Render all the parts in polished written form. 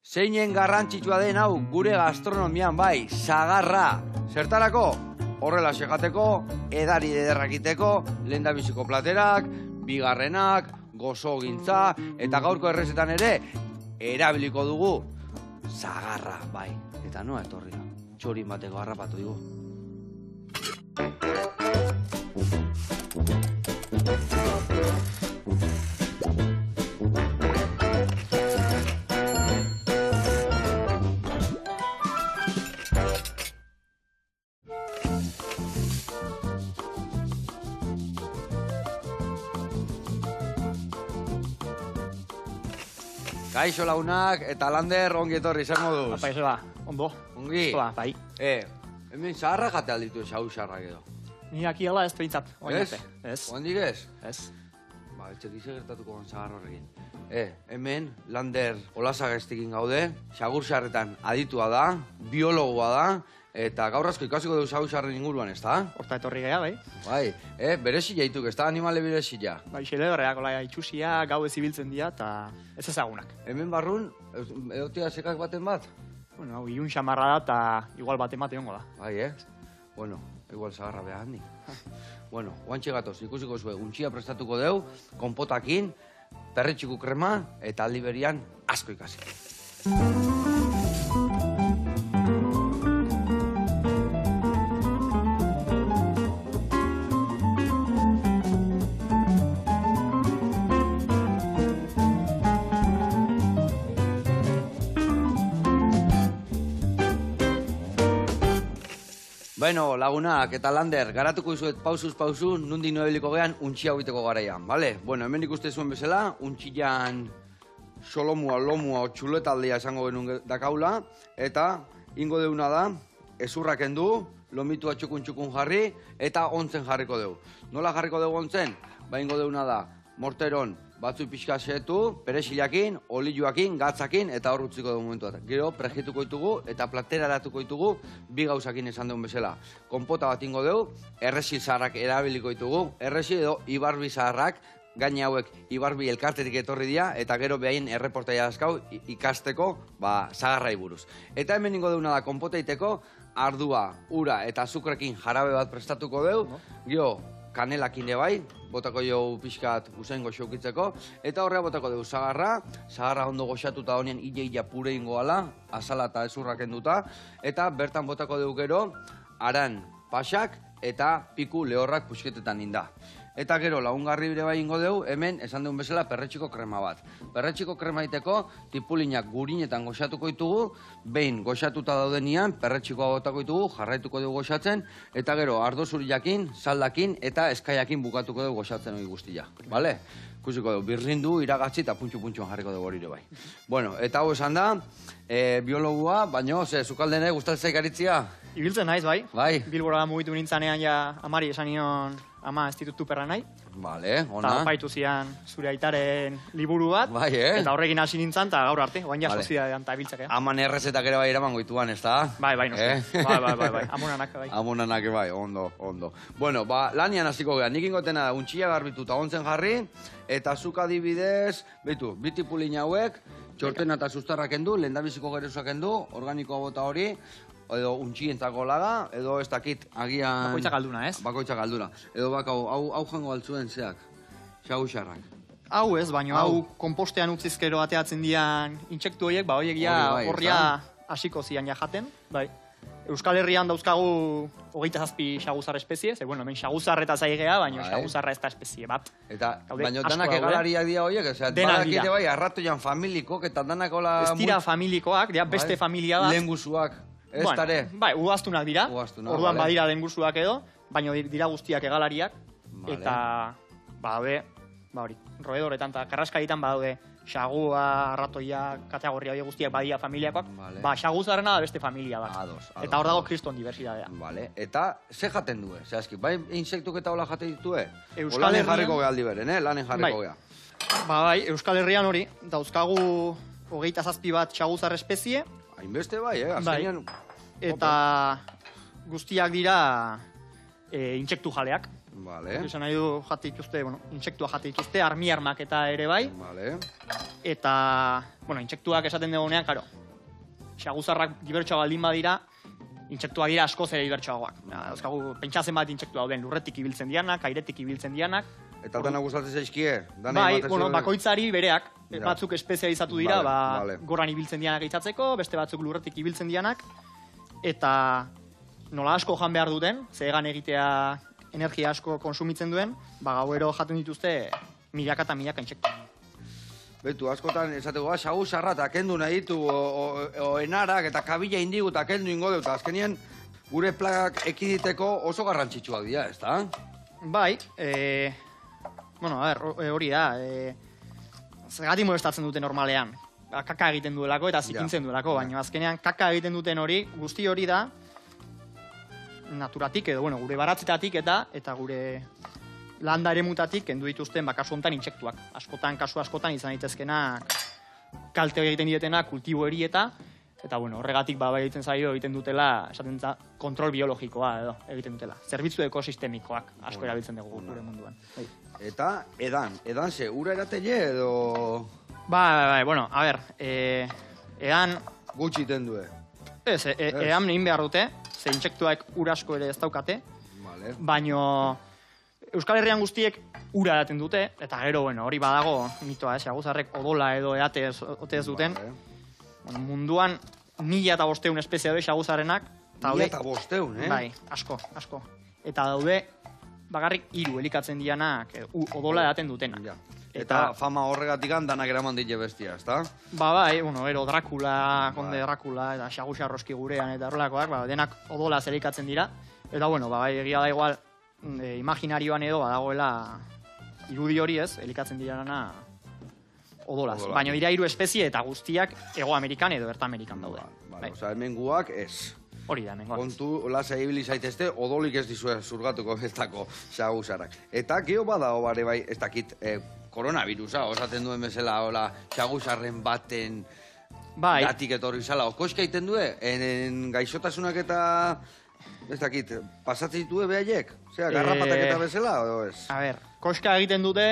Zeinen garrantzitsua den hau gure gastronomian bai, sagarra. Zertarako? Horrela segateko, edari ederrakiteko, lehendabiziko platerak, bigarrenak, gozogintza, eta gaurko errezetan ere, erabiliko dugu sagarra, bai. Eta noa etorri da, txorin bateko harrapatu digu. Kaixo lagunak eta Lander ongi etorri izango duz. Apa, ba, ondo. Ongi? Ba, bai. Hemen zaharra jate alditu xau xarrak edo. Ni aki ala ez peintzat. Ez? Ez. Oandik ez? Ez. Ba, etxekize gertatuko gan zaharra horrekin. Hemen Lander Olasagaztikin gaude, xagur xarretan aditua da, biologoa da, eta gaur asko ikasiko dugu xagur xarren inguruan, ez da? Horta etorri geha, bai. Bai, berezila dituk, ez da animale berezila. Bai, xele horreak, ola, itxusia, gau ez ibiltzen dira, eta ez ezagunak. Hemen barrun, edotea sekak baten bat? Bueno, hau, ilun xamarra da, eta igual bat emate hongo da. Bai, Bueno, igual zagarra behar handi. Bueno, oantxe gatoz, ikusiko zue, untxia prestatuko deu, konpotakin, perretxiku krema, eta aldi berian asko ikasi. Bueno, lagunak eta Lander, garatuko izuet pausuz pausu, nundi noebiliko gehan untxia hoiteko garaian, bale? Bueno, hemen ikuste zuen bezala, untxian solomua, lomua, txuletaldea esango genuen dakaula, eta ingo deuna da, ezurrak kendu, lomitua txukun jarri, eta ontzen jarriko deu. Nola jarriko deu ontzen? Ba, ingo deuna da, morteron, batzui pixka setu, peresilakin, olioakin, gatzakin, eta hor utziko dugu momentuat. Gero, prejituko ditugu eta plateraratuko ditugu bi gauzakin esan dugun bezala. Konpota bat ingo dugu, erresi zaharrak erabiliko ditugu, erresi edo ibarbi zaharrak, gaine hauek ibarbi elkartetik etorri dira, eta gero behain erreportaia dazkau ikasteko, zagarrai buruz. Eta hemen ingo duguna da, konpota iteko, ardua, ura eta azukrekin jarabe bat prestatuko dugu, gero, kanelakin bai, botako jo pixkat usain goxaukitzeko, eta horrea botako dugu zagarra ondo goxatuta honean illa pure ingoala, azala eta ezurrak enduta, eta bertan botako dugu gero, aran pasak eta piku lehorrak puxketetan inda. Eta gero, lagungarri bire bai ingo dugu, hemen esan dugun bezala perretxiko krema bat. Perretxiko krema iteko, tipulinak gurinetan goxatuko ditugu, behin goxatuta daudenian, perretxikoa botako ditugu, jarraituko dugu goxatzen, eta gero, ardo zuriakin, saldakin eta eskaiakin bukatuko dugu goxatzen hori guztia. Bale? Kusiko dugu, birrindu, iragatzi eta puntxu-puntxuan jarriko dugu hori bai. Bueno, eta hau esan da, biologua, baino, zukaldene gustatzen garitzia? Ibiltzen naiz, bai. Bai. Bilbora mugitu nintzanean ja amari esan nion ama ez ditut tuperra nahi. Bale, ona. Eta paitu zian zure aitaren liburu bat. Bai, Eta horrekin hasi nintzen, eta gaur arte, oain ja sozidadean eta biltzak. Aman errezetak ere bai eraman goituan, ez da? Bai, noski. Bai. Amonanak, bai. Amonanak, bai, ondo. Bueno, lanian hasiko geha, nik ingotena da, untxia garbitu eta ontzen jarri, eta zuk adibidez, behitu, bitipulin hauek, txortena eta sustarrak endu, lehendabiziko gerezak endu, organikoa bota hori, edo untxientzako laga, edo ez dakit agian... Bakoitza galduna, ez? Bakoitza galduna. Edo hau jango altzuen zeak, xagu xarrak. Hau ez, baina hau kompostean utzizkero ateatzen dian intsektu horiek, horiek ja horria hasiko zian ja jaten. Bai. Euskal Herrian dauzkagu 27 xaguzar espezie, bueno, hemen xaguzar eta zaigea, baina xaguzarra ez da espezie bat. Eta, baina danak egalariak dira horiek, badakite bai, arratoian familikok, eta danak hola... Ez dira familikoak, beste familia bat. Lehengusuak, ez tare? Bai, ugaztunak dira, orduan badira lehengusuak edo, baina dira guztiak egalariak, eta, hori, roedoretan eta karraskaritan badaude xagua, arratoia, kategorria hori guztiak badia familiakoak, xaguzarrena da beste familia bat. Eta hor dago kriston diversidadea. Eta ze jaten du, zehazki, bai insektuk eta hola jate ditue? Lanen jarriko geha aldi beren, lanen jarriko geha. Bai, Euskal Herrian hori, dauzkagu 27 bat xaguzar espezie. Hainbeste bai, azkenean... Eta guztiak dira intsektu jaleak. Vale. Esan nahi du jate dituzte, intsektua jate dituzte, armak eta ere bai. Vale. Eta, intsektuak esaten dugunean, karo, xaguzarrak dibertsoa baldin badira, intsektuak dira askoz ere dibertsoagoak. Pentsatzen bat intsektu dauden, lurretik ibiltzen dianak, airetik ibiltzen dianak. Eta dana gustatzen zaizkie? Bai, bakoitzari bereak, batzuk espezializatu dira, goran ibiltzen dianak itzatzeko, beste batzuk lurretik ibiltzen dianak, eta nola asko jan behar duten, zegan egitea energia asko konsumitzen duen, gauero jaten dituzte milaka eta milaka intsektu. Betu, askotan esateko, xaguzarra eta kendu nahi ditu, o enarak eta kabila indigu eta kendu ingo dut, azkenien gure plagak ekiditeko oso garrantzitsuak dira, ez da? Bai, hori da, zergatik molestatzen dute normalean, kaka egiten duelako eta zikintzen duelako, baina azkenean kaka egiten duten hori, guzti hori da, naturatik edo, gure baratzetatik eta gure landa ere mutatik kendu dituzten kasu honetan intsektuak. Kasu askotan izan daitezkenak kalte egiten dietenak kultibo erieta, eta horregatik egiten zaio egiten dutela, esaten da, kontrol biologikoa edo egiten dutela. Zerbitzu ekosistemikoak asko erabiltzen dugu gure munduan. Eta edan ze, ura eratele edo... edan... Gutxi iten due. Ez, edan egin behar dute, ze intsektuak ura asko ere ez daukate, baino Euskal Herrian guztiek ura eraten dute, eta gero, hori badago mitoa, xaguzarrek odola edo eate ez duten. Munduan 1500 espezie daude xaguzarrenak. 1500, Bai, asko. Eta daude, bakarrik 3 elikatzen dianak odola eraten dutenak. Eta fama horregatik danak eraman dite bestia, ezta? Ero Dracula, Konde Dracula, eta xaguzarroski gurean eta horrelakoak, denak odola zelikatzen dira. Eta, egia da igual, imaginarioan edo badagoela irudi hori ez, elikatzen dirana odolaz. Baina dira 3 espezie eta guztiak Hego Amerikan edo Erta Amerikan daude. Osa, hemen guak ez. Hori da, hemen guak. Kontu, lasa ibili zaitezte, odolik ez dizue zurgatuko eztako xaguzarrak. Eta geho badago bare bai, ez dakit, koronavirusa, osaten duen bezala, xaguzarren baten gatik etorri zala. Okoizka iten due, gaixotasunak eta... Ez dakit, pasatzen ditue behaiek? Osea, garrapatak eta bezala, edo ez? A ber, koska egiten dute,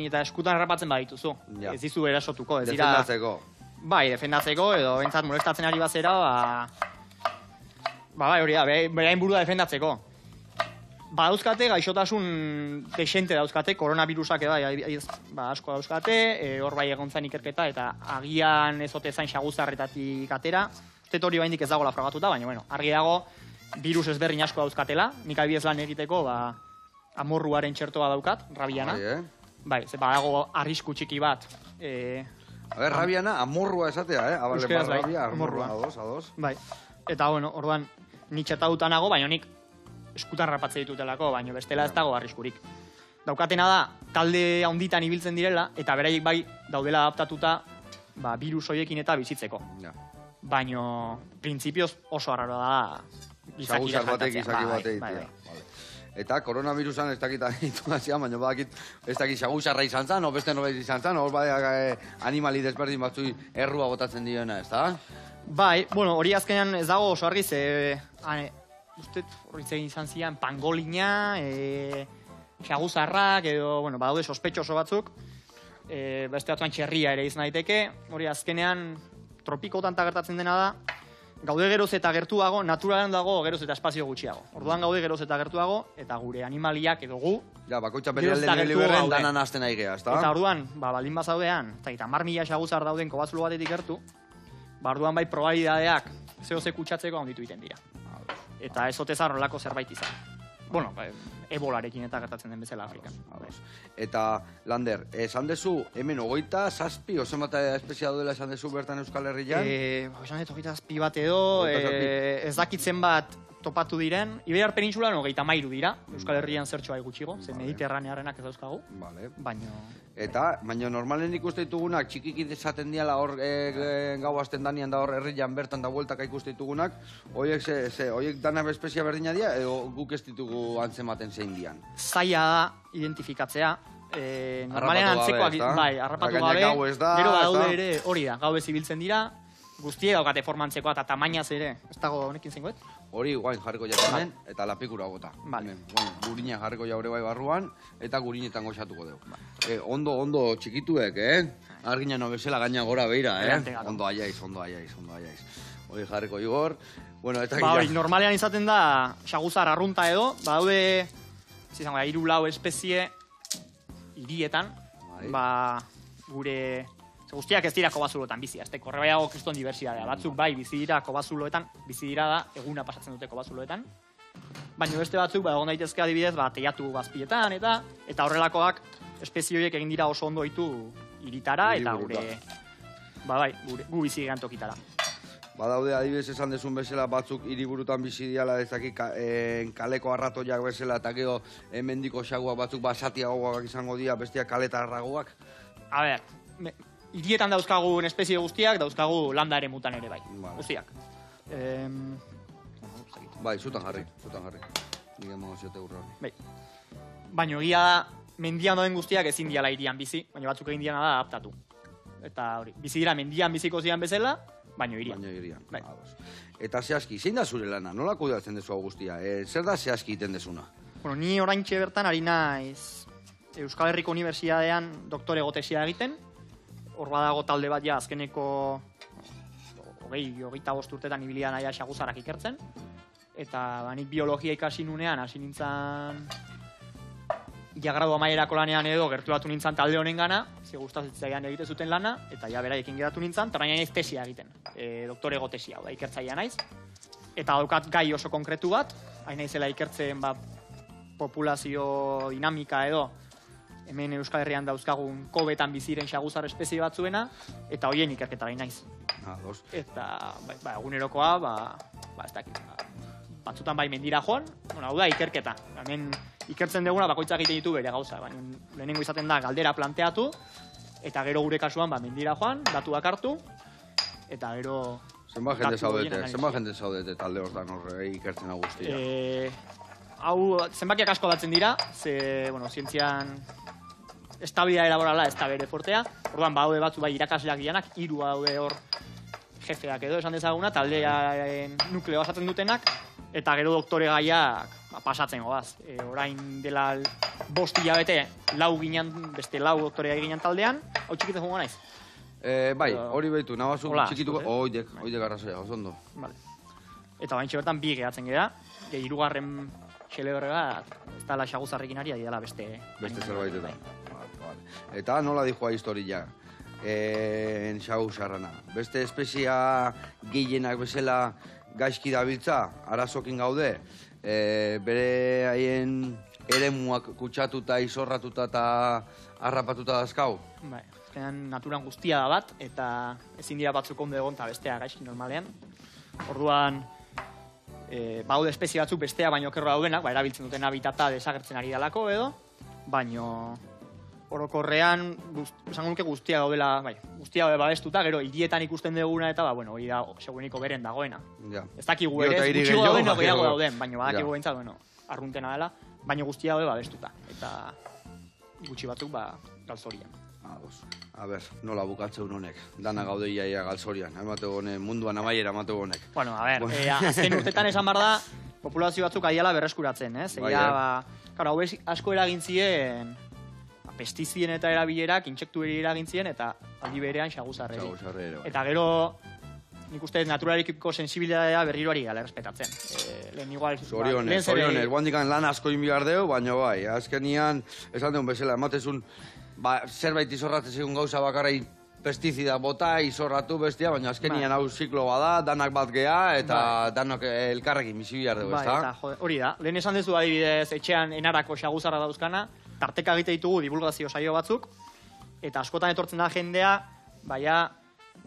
eta eskutan harrapatzen badituzu. Ez dizu erasotuko, ez dira... Defendatzeko. Bai, defendatzeko, edo bentsat molestatzen ari bazera, hori da, berain burua defendatzeko. Dauzkate, gaixotasun desente dauzkate, koronavirusak asko dauzkate, hor bai egontzan ikerketa, eta agian ezote zain xaguzarretatik atera. Uste hori baindik ez dagoela frogatuta, baina, argi dago, virus ezberdin asko dauzkatela, nik adibidez lan egiteko, amorruaren txertoa daukat, rabiana. Bai, ze badago arrisku txiki bat. Rabiana, amorrua esatea, Euskeraz bai, amorrua. Ados. Bai, eta orduan, nik txertatuta nago, baina nik eskutan rapatze ditutelako, baina bestela ez dago arriskurik. Daukatena da, talde handitan ibiltzen direla, eta beraiek bai daudela adaptatuta, virus horiekin eta bizitzeko. Baina, printzipioz oso arraroa da, Xaguzar batek, izaki batek. Eta koronavirusan ez dakit anituazioan, baina badakit ez dakit xaguzarra izan zan, o beste nobait izan zan, hor animali desberdin batzu errua botatzen diona, ez da? Bai, hori azkenean ez dago oso argi, uste hori izan zian pangolina, xaguzarrak, edo, badaude sospetxoso batzuk, beste batzuan txerria ere izan daiteke, hori azkenean tropikotan gertatzen dena da, gaude geroz eta gertuago, naturalan dago geroz eta espazio gutxiago. Orduan gaude geroz eta gertuago, eta gure animaliak edo gu... bakoitza bere alde liberren danan azten nahi geha, ezta? Eta orduan, baldin bazaudean, eta 10.000 xaguzar dauden kobatzulo batetik gertu, orduan bai probabilidadeak zehose kutsatzeko handitu egiten dira. Eta ez otezar horrelako zerbait izan. Ebolarekin eta gertatzen den bezala Afrikan. Eta, Lander, esan dezu, hemen 27, oso mata espezia duela esan dezu bertan Euskal Herrian? Esan dut 27 bat edo, ez dakitzen bat topatu diren, Iberiar Penintsulan 33 dira, Euskal Herrian zertxoa gutxigo, ze Mediterranearrenak ez dauzkagu, baina normalen ikuste ditugunak, txikikit esaten diala hor gau azten danian da hor herrian bertan da bueltaka ikuste ditugunak, horiek dana espezia berdina dira, edo guk ez ditugu antzematen zein dian? Zaila da identifikatzea, normalen antzekoak, bai, harrapatu gabe, gero badaude ere hori da, gau ez ibiltzen dira, guztie daukate formantzekoa eta tamainaz ere, ez dago honekin zengoet? Hori guain jarriko jatzen eta lapikura gota. Vale. Gurina jarriko jaure bai barruan, eta gurinetan goxatuko dugu. Ondo txikituek, Argina no bezala gaina gora beira, Ondo aiaiz. Hori jarriko Igor. Bueno, eta hori, normalean izaten da, xaguzar arrunta edo, badaude, izango da, 3-4 espezie hirietan, gure... Guztiak ez dira kobazuloetan bizi, ez korre baiago kriston diversitatea. Batzuk bai bizi dira kobazuloetan, bizi dira da eguna pasatzen dute kobazuloetan. Baina beste batzuk, egon daitezke adibidez, teiatu bazpietan eta horrelakoak espezie horiek egin dira oso ondo ditu hiritara eta gu bizi gehan tokitara. Badaude adibidez esan dezun bezala batzuk hiriburutan bizi diala ezakik kaleko arratoiak bezala eta gero hemendiko xaguak batzuk basatiagoak izango dira bestiak kaletarragoak. A ber, hirietan dauzkagun espezie guztiak, dauzkagu landa ere mutan ere bai, guztiak. Bai, zutan jarri. Baina egia da, mendian doden guztiak ezin diala hirian bizi, baina batzuk egin diana da adaptatu. Eta hori, bizi dira mendian biziko zian bezala, baina hirian. Eta zehazki, zein da zure lana? Nola kudeatzen dezu hau guztia? Zer da zehazki iten dezuna? Bueno, ni oraintxe bertan ari naiz Euskal Herriko Unibertsitatean doktore gotesia egiten. Hor badago talde bat azkeneko 25 urtetan ibilian aia xaguzarrak ikertzen. Eta nik biologia ikasi nunean, hasi nintzen gradu amaierako lanean edo gerturatu nintzen talde honen gana, ze gustatzen egite zuten lana, eta beraiekin geratu nintzen, eta nahi naiz tesia egiten, doktore gotesia, ikertzailea naiz. Eta daukat gai oso konkretu bat, hain naizela ikertzen populazio dinamika edo, hemen Euskal Herrian dauzkagun kobetan biziren xaguzar espezie batzuena, eta hoien ikerketa gai naiz. Eta egunerokoa, ez dakit, batzutan bai mendira joan, hau da ikerketa. Hemen ikertzen duguna bakoitzak egiten ditu bere gauza, baina lehenengo izaten da galdera planteatu, eta gero gure kasuan mendira joan, datuak hartu, eta gero... Zenbat jende zaudete talde hortan horre ikertzen hau guztia? Hau, zenbakiak asko batzen dira, zientzian estabilidade laborala ez da bere fortea. Orduan, badaude batzu bai irakasleak dianak, 3 daude hor jefeak edo esan dezaguna, taldearen nukleo asatzen dutenak, eta gero doktore gaiak pasatzen goaz. Orain dela 5 hilabete, 4 ginen, beste 4 doktorea ginen taldean, hau txikitzen joan naiz. Bai, hori behitu, nabazu txikituko, oidek arrazoia, oso ondo. Eta baintxe bertan 2 gehatzen gara, 3. xeleberrega, ez da la xaguzarrekin ari dela beste zerbaitetan. Eta nola dijoa historia xaguzarrana? Beste espezia gehienak bezala gaizki dabiltza, arazokin gaude, bere haien eremuak kutsatuta, izorratuta eta harrapatuta dazkau? Bai, azkenean naturan guztia da bat, eta ezin dira batzuk ondo egon eta bestea gaizki normalean. Orduan, baude espezie batzuk bestea baino okerro daudenak, erabiltzen duten habitata desagertzen ari dalako edo, baino orokorrean, esango nuke guztia gaudela, guztia gaude babestuta, gero hirietan ikusten duguna eta, hori da, segureniko beren dagoena. Ez dakigu ere, gutxigo dauden, gehiago dauden, baina badakigu behintzat, arruntena dela, baina guztia gaude babestuta. Eta gutxi batzuk, galzorian. A ber, nola bukatzeun honek, dana gaude iaia galzorian, munduan amaiera amateu honek. Bueno, a ber, azken urtetan esan bar da, populazio batzuk adiala berreskuratzen, ez? Hau asko eragin zien, pestizien eta erabilerak, intsektueri eragin zien, eta aldi berean xaguzarreri. Eta gero, nik uste naturarekiko sensibilitatea berriroari gala errespetatzen. Zorionez, guandikan lan asko inbiar deu, baina bai, azkenian, esan deun bezala, ematezun, zerbait izorratzen zigun gauza bakarrai pestizida bota, izorratu bestia, baina azkenian hau ziklo bada, danak bat geha, eta danak elkarrekin bizi bihar dugu, ezta? Hori da, lehen esan dezu adibidez, etxean enarako xaguzarra dauzkana, tarteka egite ditugu divulgazio saio batzuk, eta askotan etortzen da jendea,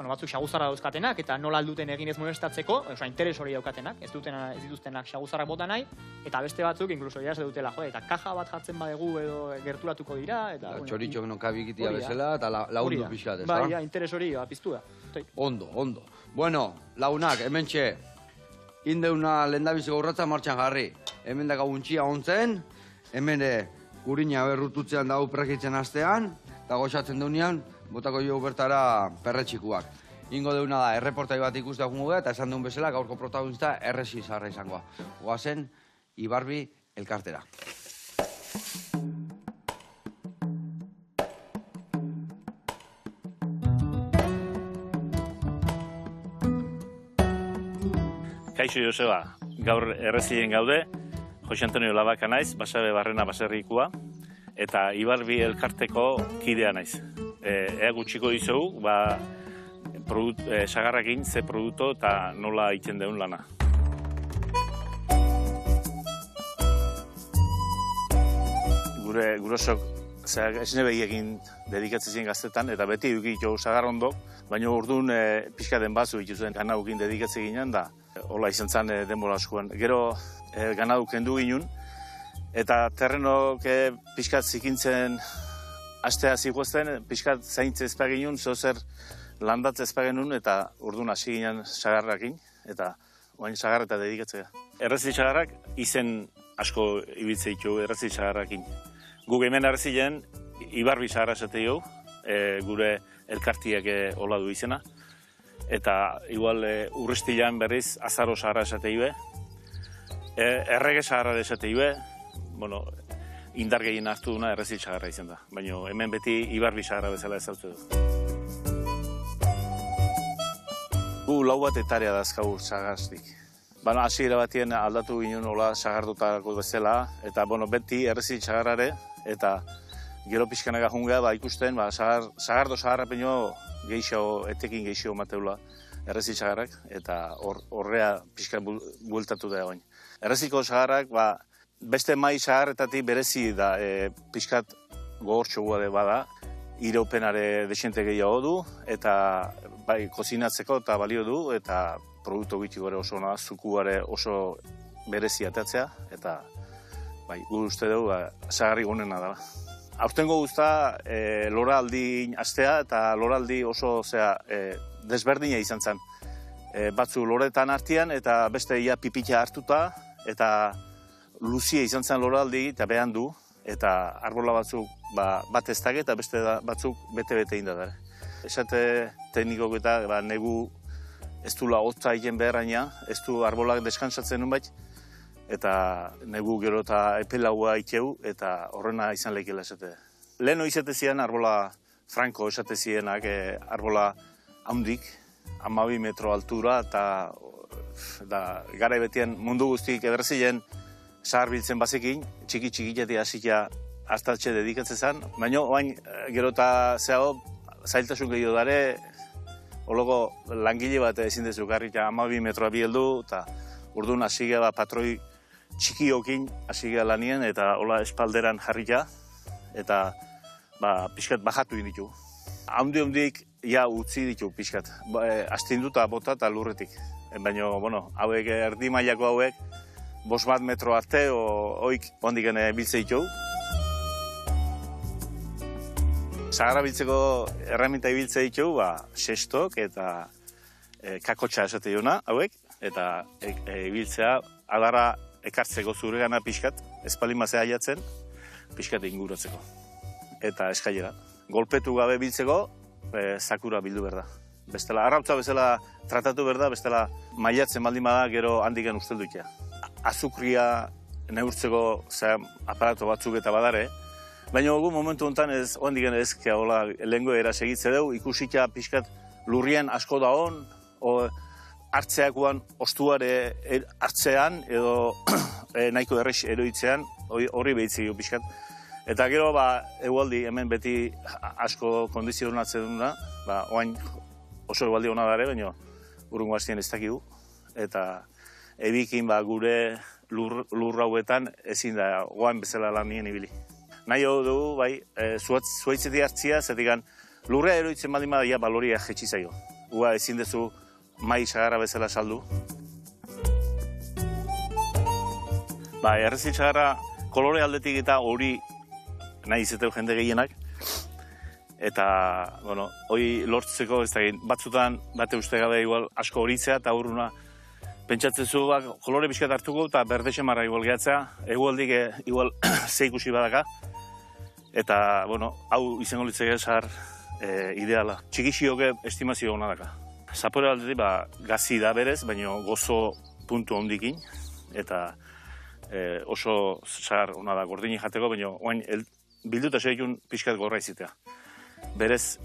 batzuk xaguzarra dauzkatenak, eta nola alduten egin ez molestatzeko, interes hori daukatenak, ez dituztenak xaguzarrak bota nahi, eta beste batzuk, inkluso ez dutela, eta kaja bat jartzen badegu edo gerturatuko dira, eta... Txoritxok nokabikitia bezala, eta laundu pixkat, ez da? Bai, interes hori piztu da. Ondo. Bueno, launak, hemen txe, indeuna lehendabiziko urratza martxan jarri. Hemen dago untxia ontzen, hemen gurina berrututzean dago prekitzen astean, eta goxatzen deunean, botako jo bertara perretxikuak. ingo deuna da, erreportai bat ikuste agungo eta esan duen bezala gaurko protagonista erresi zaharra izangoa. Goazen, Ibarbi elkartera. Kaixo Joseba, gaur errezien gaude, Jose Antonio Labaka naiz, Basabe Barrena baserrikua, eta Ibarbi elkarteko kidea naiz. Ea gutxiko dizugu, sagarrakin ze produktu eta nola egiten deun lana. Gure gurosok esne behiekin dedikatzen ziren gaztetan, eta beti edukitu sagar ondo, baina orduan pixka den bazu ikusten ganaukin dedikatzen ginen da. Hola izan zen denbora askoan. Gero ganadu kendu ginen, eta terrenok pixkat zikintzen astea zikoazten, pixkat zaintze ezpa ginen, zozer landatze ezpa genuen, eta orduan hasi ginen sagarrakin, eta oain sagar eta dedikatzea. Errezi sagarrak izen asko ibiltze ditu errezi sagarrakin. Guk hemen errezilen Ibarbi sagarra esate dugu, gure elkartiak hola du izena. Eta igual urrestilan berriz azaro sagarra esate ibe, errege sagarra esate ibe, bueno, indar gehien hartu duna errezi sagarra izan da. Baina hemen beti Ibarbi sagarra bezala ezautu du. Gu lau bat etarea dazkagu sagaztik. Hasiera batien aldatu ginen hola sagardutako bezala, eta beti errezi sagarrare, eta gero pixkanaga jungea ikusten, sagardo sagarra peño etekin geixo mateula errezi sagarrak, eta horrea pixka bueltatu da oin. Erreziko sagarrak, beste mai sagarretatik berezi da pixkat gogortxo guade bada, iraupenare desente gehiago du, eta kozinatzeko eta balio du, eta produktu biti gore oso ona, zukuare oso berezi atatzea, eta gu uste dugu sagarri gonena dela. Aurtengo guzta loraldi astea eta loraldi oso desberdina izan zen. Batzu loretan artean eta beste ia pipitxa hartuta eta luzia izan zen loraldi eta behan du eta arbola batzuk bat ez dage eta beste batzuk bete-bete indadare. Esate teknikok eta negu ez du hotza egin beharraina, ez du arbolak deskansatzen nun bait, eta negu gero eta epelaua ikeu, eta horrena izan lehikela esate. Leheno izate ziren arbola franko esate zirenak, arbola haundik, 12 metro altura, eta gara betien mundu guztik eberzilen sahar biltzen bazekin, txiki-txikitetik hasita hartatxe dedikatzen zen, baina oain gero eta zailtasun gehiago dare, hologo langile bat ezin dezu garrita 12 metroa bieldu, eta urduan hasigea patroi txikiokin hasigea lanien, eta hola espalderan jarrita, eta pixkat bajatu inditu. Haundi-haundik ja utzi ditu pixkat, astinduta bota eta lurretik. Baina, hauek erdi mailako hauek, 5 metro arte, oik ondiken biltze ditu. Sagarra biltzeko erraminta ibiltze ditu, sestok eta kakotxa esate jona hauek, eta ibiltzea adarra ekartzeko zuregana pixkat, espalimazea jatzen, pixkat inguratzeko. Eta eskailera. Golpetu gabe biltzeko, sakura bildu berda. Bestela, arrautza bezala tratatu berda, bestela maiatzen baldin bada gero handiken ustelduitea. Azukria neurtzeko aparato batzuk eta badare, baina gu momentu honetan handiken ezkea lehengo era segitze dugu, ikusita pixkat lurrien asko da hon, hartzeakoan ostuare hartzean edo nahiko errex eroitzean, horri behitze jo pixkat. Eta gero, egualdi hemen beti asko kondizio donatzen duna, oain oso egualdi hona dare, baina urrungo hastien ez dakigu. Eta ebikin gure lur hauetan ezin da oain bezala lan nien ibili. Nahi hau dugu, zuaitzetik hartzia, zetik lurrea eroitzen baldin bada, baloria jetxi zaio. Ua ezin dezu mai sagarra bezala saldu. Errezil sagarra kolore aldetik eta hori nahi izeteu jende gehienak. Eta, hori lortzeko, ez da, batzutan, bate uste gabe igual asko horitzea eta urruna pentsatzen zu, kolore bizkat hartuko eta berde xemarra igual gehatzea, egualdik ikusi zeikusi badaka. Eta, hau izango litzeke sahar ideala. Txikixioke estimazio hona daka. Zapore aldetik, gazi da berez, baina gozo puntu hondikin, eta oso sagar hona da gordini jateko, baina oain bilduta segitun pixkat gorra izitea. Berez,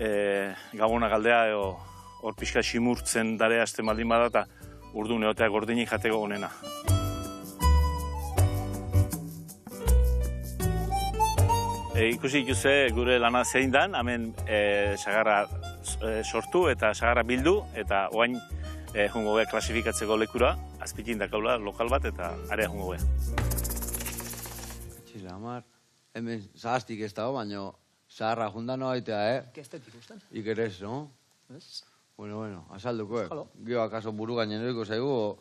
gabona galdea, hor pixkat simurtzen darea azte maldin bada, eta urdu neotea gordini jateko honena. Ikusi ikuste gure lana zein dan, hemen sagarra sortu eta sagarra bildu, eta oain jungo beha klasifikatzeko lekura, azpikin dakaula lokal bat eta area jungo beha. Txile, amar, hemen zahaztik ez dago, baina zaharra jundan no aitea, Kestetik usten. Ikeres, no? Ez? Bueno, azalduko, Halo. Gio, akaso buru gainen eriko zaigu,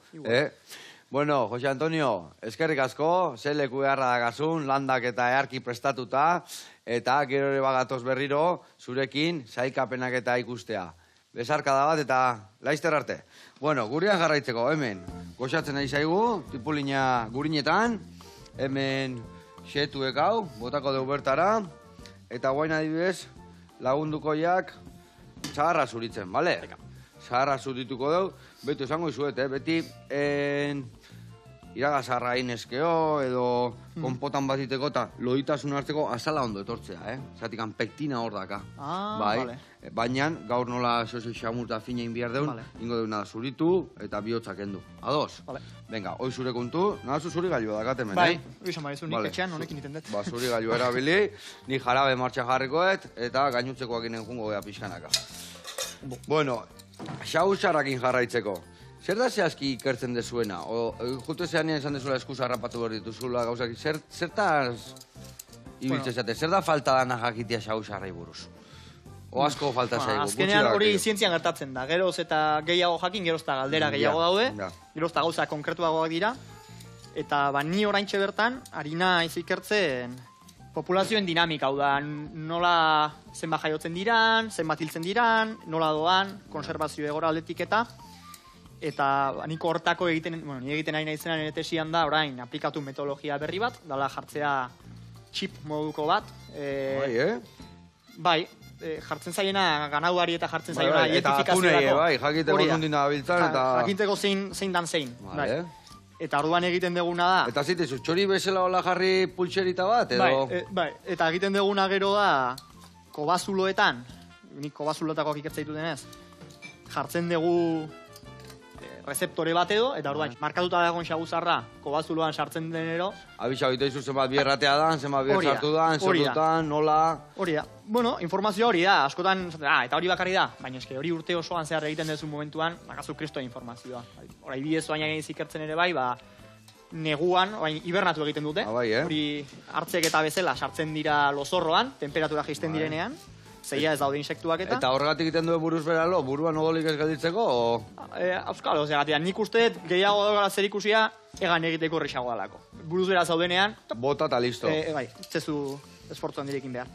Bueno, Jose Antonio, eskerrik asko, ze leku beharra dagazun, landak eta earki prestatuta, eta gero ere bagatoz berriro, zurekin, sailkapenak eta ikustea. Besarkada bat eta laizter arte. Bueno, gurean jarraitzeko, hemen, goxatzen nahi zaigu, tipulina gurinetan, hemen xetuek hau, botako deu bertara, eta guain adibidez, lagundukoiak zaharra zuritzen, bale? Zaharra zurituko deu, beti esango izuet, beti iragazarra inezkeo, edo konpotan bat iteko, eta loditasun hartzeko azala ondo etortzea, Zatikan pektina hor daka. Vale. Baina, gaur nola sozi xamurta finein behar deun, ingo deuna da zuritu eta bihotzak endu. Ados? Vale. Venga, hoi zure kontu, nahazu zuri gailua dakatemen, Bai, oizan barizu, nik etxean honekin iten dut. Zuri gailua erabili, ni jarabe martxa jarrikoet, eta gainutzekoak inen jungo geha pixkanaka. Bueno, xausarrakin jarraitzeko. Zer da zehazki ikertzen dezuena? Jutu zean esan dezula eskusa harrapatu behar dituzula gauzak. Zertaz ibiltzen zate? Zer da falta dana jakitea xausarrai buruz? O asko falta zaigu? Azkenean hori zientzian gertatzen da. Geroz eta gehiago jakin, geroz eta galdera gehiago daude. Geroz eta gauza konkretuagoak dira. Eta ni oraintxe bertan, harina ikertzen populazioen dinamika, hau da, nola zenbat jaiotzen diran, zenbat hiltzen diran, nola doan, konservazio egora aldetik eta niko hortako egiten, bueno, ni egiten ari naizenan nire tesian da, orain, aplikatu metodologia berri bat, dala jartzea chip moduko bat. Bai, jartzen zaiena ganauari eta jartzen zaiena identifikaziorako. Eta atunei, jakiteko zundin da biltzan, eta... Jakiteko zein dan zein. Eta orduan egiten deguna da... Eta zitezu, txori bezala hola jarri pultserita bat, edo... Bai, eta egiten deguna gero da, kobazuloetan, nik kobazuloetakoak ikertza ditutenez, jartzen dugu rezeptore bat edo, eta orduan, markatuta dagoen xaguzarra, kobazuloan sartzen denero... Abisa, oita izu zenbat bierratea dan, zenbat bier sartu dan, zertutan, nola... Hori da. Bueno, informazio hori da, askotan, eta hori bakarri da, baina eske hori urte osoan zehar egiten dezu momentuan, bakazu kristoa informazioa. Horai bidez oain egin zikertzen ere bai, neguan, hibernatu egiten dute, hori hartzek eta bezala sartzen dira lozorroan, temperatura jaisten direnean, zeia ez daude insektuak eta... Eta horregatik egiten du buruz beralo, buruan odolik ez gelditzeko, o...? Euskal, nik uste gehiago dagoela zer ikusia, egan egiteko horrexago dalako. Buruz bera zaudenean... Bota eta listo. Bai, zezu esfortzuan direkin behar.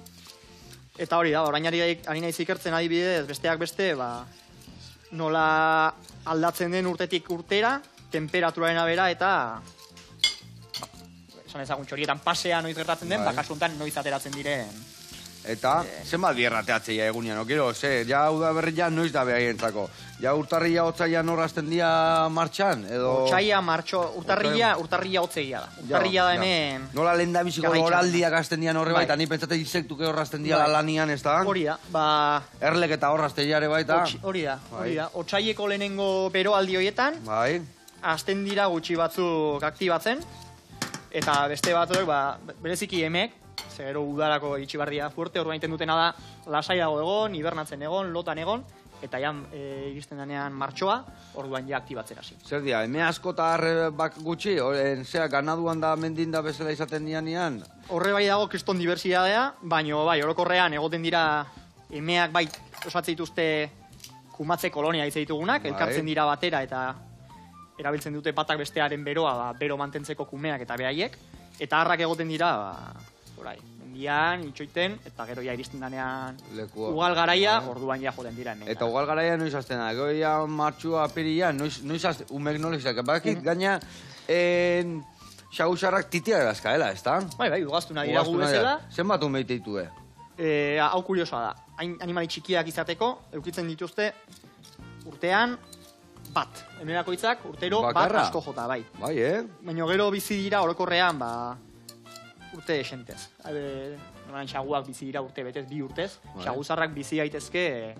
Eta hori da, orain ari naiz ikertzen adibidez, besteak beste, nola aldatzen den urtetik urtera, temperaturaren abera eta... Esan ezagun txorietan pasea noiz gertatzen den, kasu honetan noiz ateratzen diren... Eta, zenbat bierrateatzea egunean, okero? Ja, uda berri ja noiz da behaientzako. Ja, urtarria otzaia norrazten dia martxan, edo... Otzaia, urtarria otzeia da. Urtarria da hemen... Nola lehen da biziko horaldiak azten dian horre baita, ni pentsate insektuke horrazten dia lanian, ez da? Hori da, Erlek eta horrazten diare baita. Hori da. Otzaieko lehenengo beroaldi horietan, azten dira gutxi batzuk aktibatzen, eta beste batzuk, bereziki emek, gero udarako itxibarria fuerte, orduan egiten dutena da lasaiago egon, hibernatzen egon, lotan egon, eta ja iristen denean martxoa, orduan ja aktibatzen hasi. Zer dia, eme asko eta arrebak gutxi, zera, ganaduan da mendin da bezala izaten dianean? Horre bai dago kriston diversiadea, baino bai, orokorrean egoten dira emeak bai osatzen dituzte kumatze kolonia hitz ditugunak, elkartzen dira batera eta erabiltzen dute batak bestearen beroa, bero mantentzeko kumeak eta behaiek, eta harrak egoten dira, mendian, itxoiten, eta gero ja iristen danean ugal garaia, orduan ja joden dira hemen. Eta ugal garaia noiz azten da, gero ja martxua apiria, noiz azten, umek nolik zake, bakit gaina xagusarrak titia erazkaela, ez da? Bai, ugaztuna dira gu bezala. Zenbat umeite ditue? Hau kuriosoa da, animali txikiak izateko, eukitzen dituzte urtean, bat. Emerakoitzak, urtero, Bakarra? bat asko jota, bai. Bai, Baina gero bizi dira orokorrean, urte esentez. Noran xaguak bizi dira urte betez, 2 urtez. Xaguzarrak bizi daitezke,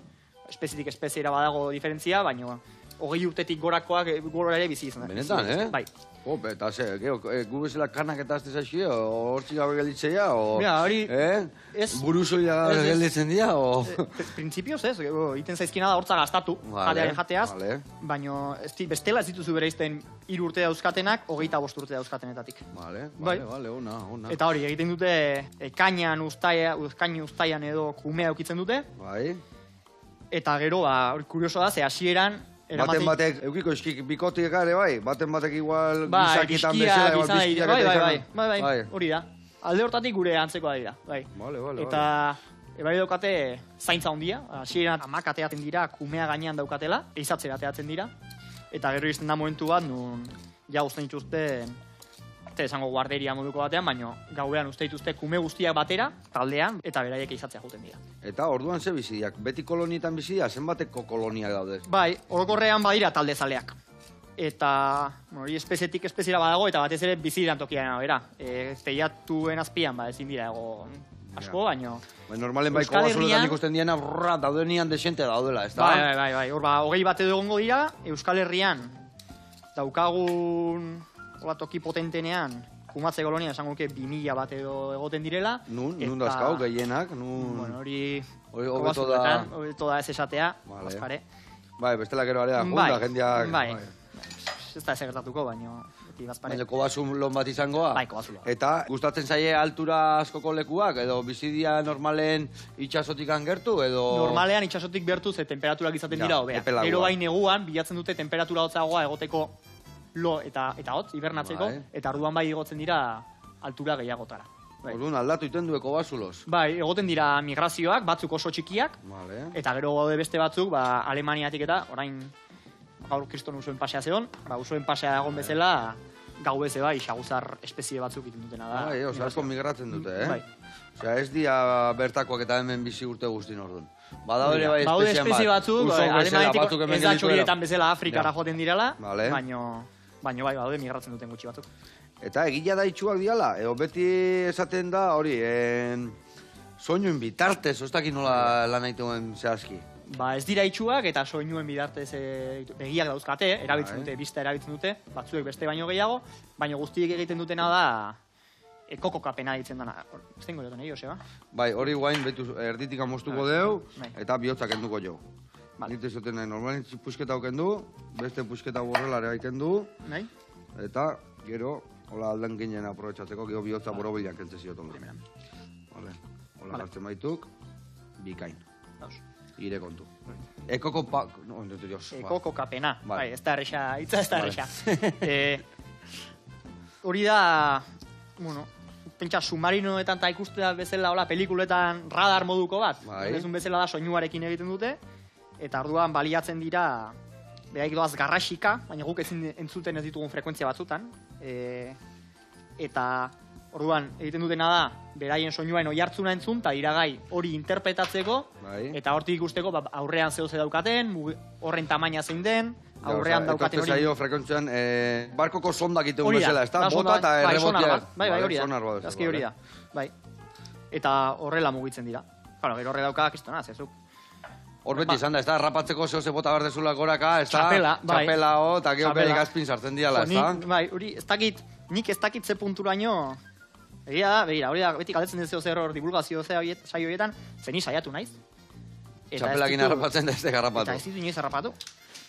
espezitik espeziera badago diferentzia, baina 20 urtetik gorakoak gora ere bizi izan. Benetan, Bai. Eta gu bezala kanak eta azte zaixi, hortzik gabe gelditzea, Mira, hori... buruzoia gelditzen dira, Printzipioz ez, iten zaizkina da hortza gastatu, jateaz, baina bestela ez dituzu bereizten 3 urte dauzkatenak, 25 urte dauzkatenetatik. Vale, ona. Eta hori, egiten dute, ekainan uztaian edo kumea eukitzen dute. Bai. Eta gero, kurioso da, ze hasieran baten batek, eukiko eskik bikotik ere bai, baten batek igual gizakietan bezala, igual bizkiak bai, hori da. Alde hortatik gure antzekoa dira, bai. Eta bai daukate zaintza handia, hasieran amak ateatzen dira, kumea gainean daukatela, eizatzera ateatzen dira, eta gero izten da momentu bat, nun ja usten dituzten, esango guarderia moduko batean, baina gauean uste dituzte kume guztiak batera, taldean, eta beraiek eizatzea juten dira. Eta orduan ze biziak? Beti kolonietan biziak, zenbateko koloniak daude? Bai, orokorrean badira talde zaleak. Eta hori espezetik espeziera badago, eta batez ere biziran tokian bera. Teiatuen azpian, ezin dira egon asko, baino... Normalen bai kobasuletan ikusten diena, daudenian desente daudela, ez da? Bai, hor 20 bat edo egongo dira, Euskal Herrian daukagun toki potentenean, kumatze kolonia esango ke 2000 bat edo egoten direla. Nun dazkau, gehienak? Bueno, hori hobeto da ez esatea, bazpare. Bai, bestela gero area, junda, jendeak... Bai, ez da ez egertatuko, baina bazpare. Baina kobasulon bat izangoa? Bai, kobasulon. Eta gustatzen zaie altura askoko lekuak, edo bizidia normalen itxasotik gertu, edo... Normalean itxasotik bertu, ze temperaturak izaten dira hobea. Gero bai neguan, bilatzen dute temperatura hotzagoa egoteko lo eta hotz, hibernatzeko, eta orduan bai igotzen dira altura gehiagotara. Orduan aldatu iten dueko basuloz? Bai, egoten dira migrazioak, batzuk oso txikiak, eta gero gaude beste batzuk, Alemaniatik eta, orain, gaur kriston usoen pasea zeon, usoen pasea egon bezala, gau beze bai, xaguzar espezie batzuk iten dutena da. Bai, asko migratzen dute, Bai. Osea, ez dia bertakoak eta hemen bizi urte guztin orduan. Badaude bai espezie batzuk, Alemaniatik ez da txorietan bezala Afrikara joten direla, baina bai, badaude migratzen duten gutxi batzuk. Eta egila da itxuak diala, edo beti esaten da, hori, soinuen bitartez, oztakin nola lan aituen zehazki. Ez dira itxuak eta soinuen bidartez begiak dauzkate, erabiltzen dute, bista erabiltzen dute, batzuek beste baino gehiago, baina guztiek egiten dutena da kokokapena ditzen dana. Ez tengo dut nahi, Joseba? Bai, hori guain erditik amostuko deu, eta bihotzak enduko jo. Nite zoten nahi, normalen pusketa aukendu, beste pusketa borrelare aikendu, eta gero, hola aldan ginen aprobetsatzeko, gero bihotza borobiliak entzen zioton. Hola gartzen baituk, bikain. Ire kontu. Ekokokapena, ez da erresa, itza ez da erresa. Hori da, bueno, pentsa submarinoetan eta ikustea bezala pelikuletan radar moduko bat. Ezun bezala da soinuarekin egiten dute, eta orduan baliatzen dira, behaik doaz garrasika, baina guk ezin entzuten ez ditugun frekuentzia batzutan. Eta orduan egiten dutena da, beraien soinuaen oihartzuna entzun, eta iragai hori interpretatzeko, eta hortik ikusteko aurrean zehose daukaten, horren tamaina zein den, aurrean daukaten hori... Etorte zaio frekuentzian, barkoko sondak itegun bezala, ez da? Bota eta errebotia... Bai, hori da, azki hori da. Eta horrela mugitzen dira. Gero horre dauka, kistona, zezuk. Hor beti izan da, ez da, rapatzeko zehose bota berdezula goraka, ez da? Txapela, eta geho berik azpin sartzen diala, ez da? Bai, hori, nik ez dakit ze punturaino... Egia da, begira, hori da, beti galdetzen den zehose hor divulgazio saio horietan, zeni saiatu naiz. Txapelakin harrapatzen da ez de garrapatu. Eta ez ditu inoiz harrapatu,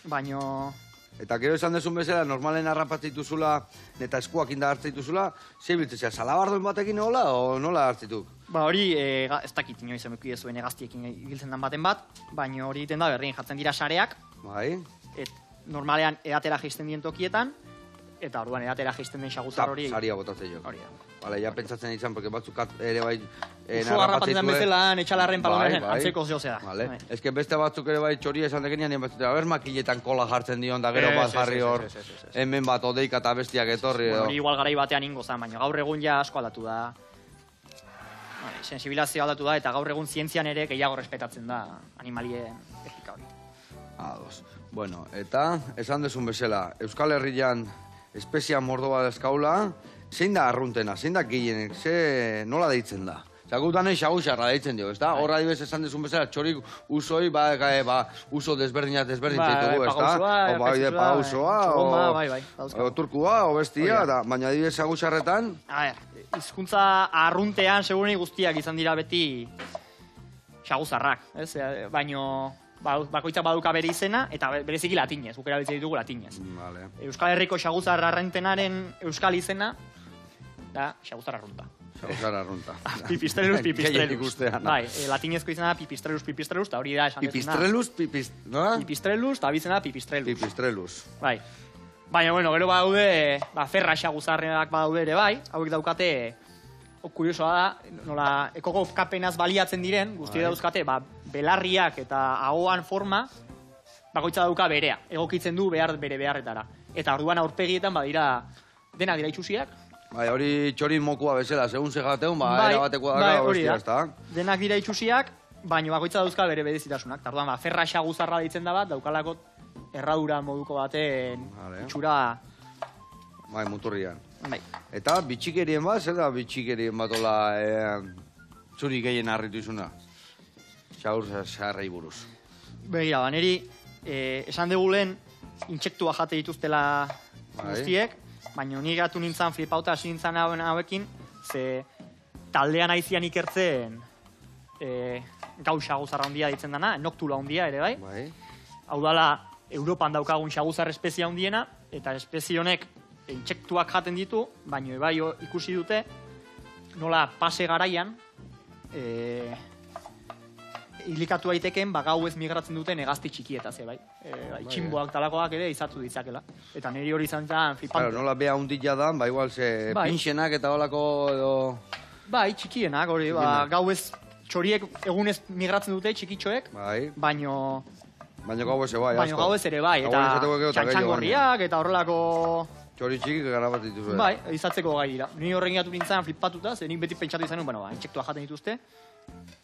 baino... Eta gero esan dezun bezala, normalen harrapatzen dituzula, eta eskuak inda hartzen dituzula, zei biltzea, salabardoen batekin nola, o nola hartzituk? Hori, ez dakit inoiz emekide zuen egaztiekin ibiltzen den baten bat, baina hori egiten da, berrien jartzen dira sareak. Bai. Normalean edatera jaisten dien tokietan, eta orduan edatera jaisten den xaguzar hori... Saria botatzen jo. Hori da. Bale, ja pentsatzen izan, porque batzuk ere bai... Uso harrapatzen den bezala, etxalarren palomaren, antzeko zehozea. Bale, ez que beste batzuk ere bai txoria esan dekenean, nien batzuk, aber makiletan kola jartzen dion, da gero bat jarri hor, hemen bat odeika eta bestiak etorri. Hori igual garai batean ingo zen, baina gaur egun ja asko aldatu da. Sensibilizazio aldatu da, eta gaur egun zientzian ere gehiago respetatzen da animalien etika hori. Ados. Bueno, eta esan dezun bezala, Euskal Herrian espezia mordo bat ezkaula, zein da arruntena, zein da gehienek, nola deitzen da? Zagutanei xagusarra deitzen dio, ezta? Horra dibez esan dezun bezala, txorik usoi, uso desberdinat ditugu, ezta? Pagausoa, turkua, bestia, baina dibez xagusarretan... A ber, hizkuntza arruntean segurenik guztiak izan dira beti xaguzarrak, ez? Baino... bakoitzak baduka bere izena, eta bereziki latinez, guk erabiltzen ditugu latinez. Euskal Herriko xaguzar arrentenaren euskal izena, da xaguzar arrunta. Xaguzar arrunta. Pipistrellus, pipistrellus. Bai, latinezko izena pipistrellus, pipistrellus, eta hori da esan dezuna. Pipistrellus, eta abizena pipistrellus. Pipistrellus. Bai. Baina, bueno, gero badaude, ferra xaguzarrenak badaude ere bai, hauek daukate, kuriosoa da, nola, ekogofkapenaz baliatzen diren, guzti dauzkate, belarriak eta ahoan forma, bakoitza dauka berea, egokitzen du bere beharretara. Eta orduan aurpegietan badira, denak dira itxusiak. Bai, hori txorin mokua bezala, segun segateun, era batekoa daga, hostia, ez da. Denak dira itxusiak, baina bakoitza dauzka bere berezitasunak. Orduan, ferra xaguzarra deitzen da bat, daukalako erradura moduko baten itxura... Bai, muturrian. Bai. Eta bitxikerien bat, zer da bitxikerien bat ola zuri gehien harritu izuna? Xagur zaharrei buruz. Begira, niri esan degulen intsektua jate dituztela guztiek, baina ni gatu nintzen flipauta hasi nintzen hauekin, ze taldean aizian ikertzen gau xaguzarra handia ditzen dana, noktula handia ere bai. Hau dala, Europan daukagun xaguzar espezia handiena, eta espezie honek intsektuak jaten ditu, baina bai ikusi dute nola pase garaian hilikatu daiteken gau ez migratzen duten hegazti txikietaz, bai. Txinboak talakoak ere izatu ditzakela. Eta niri hori izan zen flipante. Nola beha hundila da, igual ze pinxenak eta holako edo... Bai, txikienak, hori, gau ez txoriek egunez migratzen dute txikitxoek, baino... Baina gau ez ere bai, asko. Baina gau ez ere bai, eta txantxangorriak eta horrelako... Txori txikik gara bat dituzue. Bai, izatzeko gai dira. Ni horren gatu nintzen flipatuta, ze nik beti pentsatu izan nuen, intsektua jaten dituzte,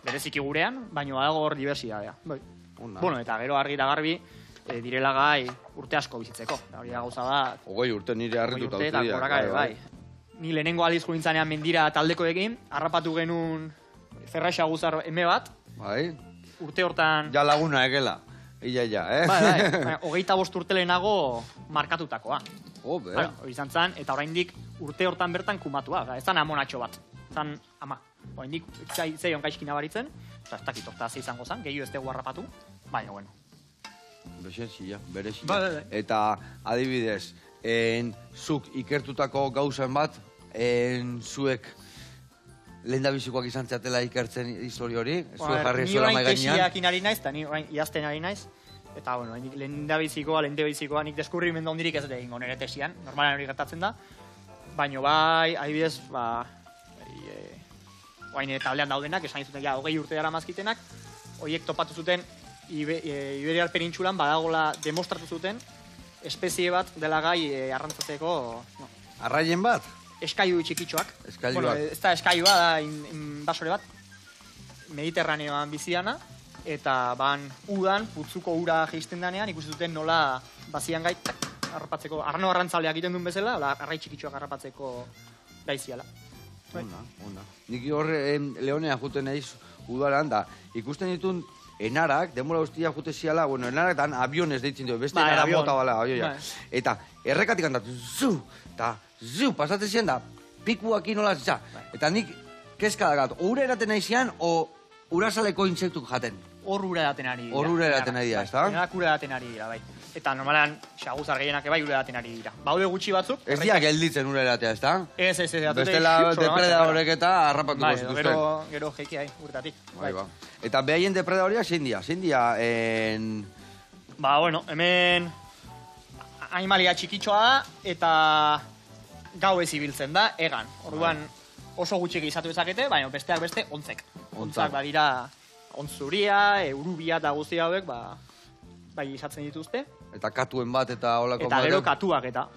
bereziki gurean, baina badago hor diversidadea. Bueno, eta gero argi eta garbi, direla gai urte asko bizitzeko. Hori da gauza bat... 20 urte nire harrituta utzi dira. Bai. Ni lehenengo aldiz nintzanean mendira taldekoekin, harrapatu genuen ferra xaguzar eme bat. Bai. Urte hortan... Ja laguna egela. Ia, Bai. 25 urte lehenago markatutakoa. Hori izan zen, eta oraindik urte hortan bertan kumatua. Ez zan amonatxo bat. Zan ama. Oraindik zeion gaizki nabaritzen, eta ez dakit hortaz izango zen, gehiago ez dugu harrapatu, baina bueno. Berezia. Eta adibidez, zuk ikertutako gauzen bat, zuek lehendabizikoak izan zeatela ikertzen historia hori? Zuek jarri zuela mai gainean? Ni orain kesiakin ari naiz, eta ni orain idazten ari naiz. Eta, bueno, lehendabizikoa, nik deskubrimendu hondirik ez egin nire tesian, normalan hori gertatzen da. Baina bai, adibidez, oain taldean daudenak, esan zuten, 20 urte dara mazkitenak, horiek topatu zuten, Iberiar penintxulan badagola demostratu zuten, espezie bat dela gai arrantzatzeko... Arraien bat? Eskaiu txikitxoak. Eskaiuak. Ez da eskaiua, da invasore bat, Mediterraneoan biziana, eta udan, putzuko ura geizten danean, ikusi duten nola bazian gai, harrapatzeko, arno arrantzaleak egiten duen bezala, arrai txikitxoak harrapatzeko gaiziala. Ona. Nik horre leonea juten naiz udaran da, ikusten ditun enarak, denbora guztia jute ziala, bueno, enarak avionez deitzen dugu, beste enara mota bala, eta errekatik handatu, zu, pasatzen ziren da, pikuak inola zitza, eta nik kezka dagat, ura eraten nahi zian, o urasaleko insektuk jaten? Hor ura eraten ari dira. Hor ura eraten ari dira, ez da? Enarak ura eraten ari dira, bai. Eta normalan, xaguzar gehienak bai ura eraten ari dira. Baude gutxi batzuk... Ez diak gelditzen ura eratea, ez da? Ez. Bestela depredadorek eta harrapatuko zituzten. Gero jeki, urtatik. Eta behaien depredadoriak zein dia? Zein dia, bueno, hemen... Animalia txikitxoa da, eta... Gau ez ibiltzen da, egan. Orduan, oso gutxik izatu ezakete, baina besteak beste, ontzek. Ontzak badira... Ontzuria, urubia eta guzti hauek, bai izatzen dituzte. Eta katuen bat eta holako bat. Eta gero katuak eta,